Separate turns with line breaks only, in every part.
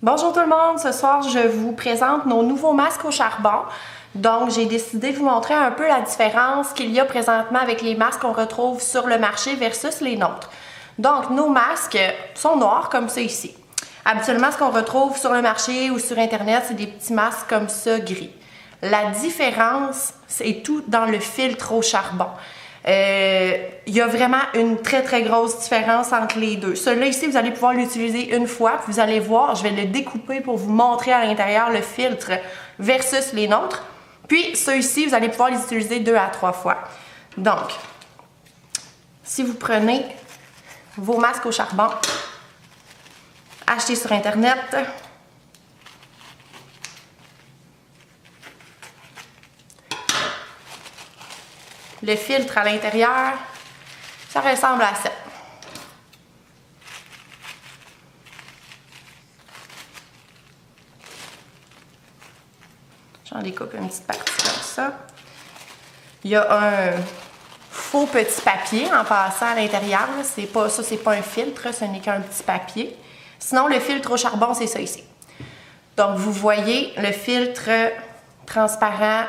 Bonjour tout le monde, ce soir je vous présente nos nouveaux masques au charbon. Donc j'ai décidé de vous montrer un peu la différence qu'il y a présentement avec les masques qu'on retrouve sur le marché versus les nôtres. Donc nos masques sont noirs comme ça ici. Habituellement ce qu'on retrouve sur le marché ou sur internet c'est des petits masques comme ça gris. La différence c'est tout dans le filtre au charbon. Il y a vraiment une très grosse différence entre les deux. Celui-là ici, vous allez pouvoir l'utiliser une fois, puis vous allez voir, je vais le découper pour vous montrer à l'intérieur le filtre versus les nôtres. Puis ceux-ci, vous allez pouvoir les utiliser 2 à 3 fois. Donc, si vous prenez vos masques au charbon, achetez sur Internet, le filtre à l'intérieur, ça ressemble à ça. J'en découpe une petite partie comme ça. Il y a un faux petit papier en passant à l'intérieur. C'est pas un filtre, ce n'est qu'un petit papier. Sinon, le filtre au charbon, c'est ça ici. Donc, vous voyez le filtre transparent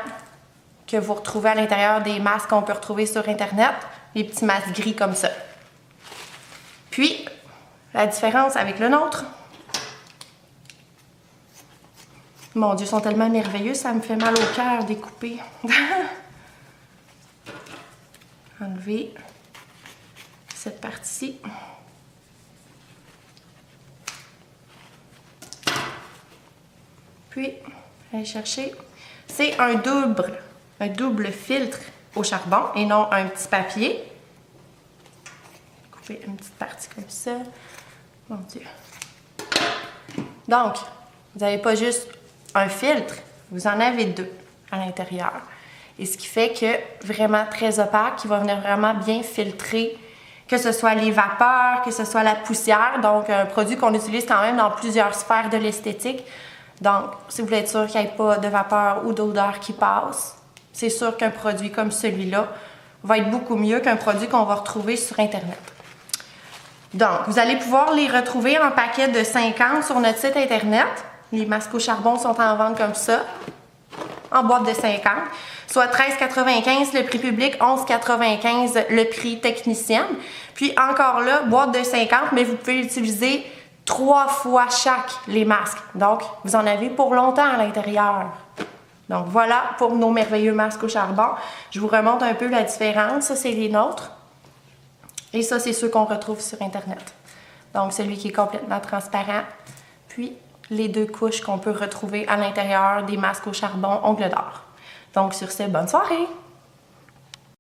que vous retrouvez à l'intérieur des masques qu'on peut retrouver sur Internet, les petits masques gris comme ça. Puis, la différence avec le nôtre, mon Dieu, ils sont tellement merveilleux, ça me fait mal au cœur découper. Enlever cette partie-ci. Puis, aller chercher. C'est un double filtre au charbon et non un petit papier. Couper une petite partie comme ça. Mon Dieu. Donc, vous n'avez pas juste un filtre, vous en avez 2 à l'intérieur. Et ce qui fait que vraiment très opaque, qui va venir vraiment bien filtrer, que ce soit les vapeurs, que ce soit la poussière. Donc, un produit qu'on utilise quand même dans plusieurs sphères de l'esthétique. Donc, si vous voulez être sûr qu'il n'y ait pas de vapeur ou d'odeur qui passe, c'est sûr qu'un produit comme celui-là va être beaucoup mieux qu'un produit qu'on va retrouver sur Internet. Donc, vous allez pouvoir les retrouver en paquet de 50 sur notre site Internet. Les masques au charbon sont en vente comme ça, en boîte de 50, soit 13,95 le prix public, 11,95 le prix technicienne. Puis encore là, boîte de 50, mais vous pouvez l'utiliser 3 fois chaque, les masques. Donc, vous en avez pour longtemps à l'intérieur. Donc, voilà pour nos merveilleux masques au charbon. Je vous remonte un peu la différence. Ça, c'est les nôtres. Et ça, c'est ceux qu'on retrouve sur Internet. Donc, celui qui est complètement transparent. Puis, les 2 couches qu'on peut retrouver à l'intérieur des masques au charbon ongles d'or. Donc, sur ce, bonne soirée!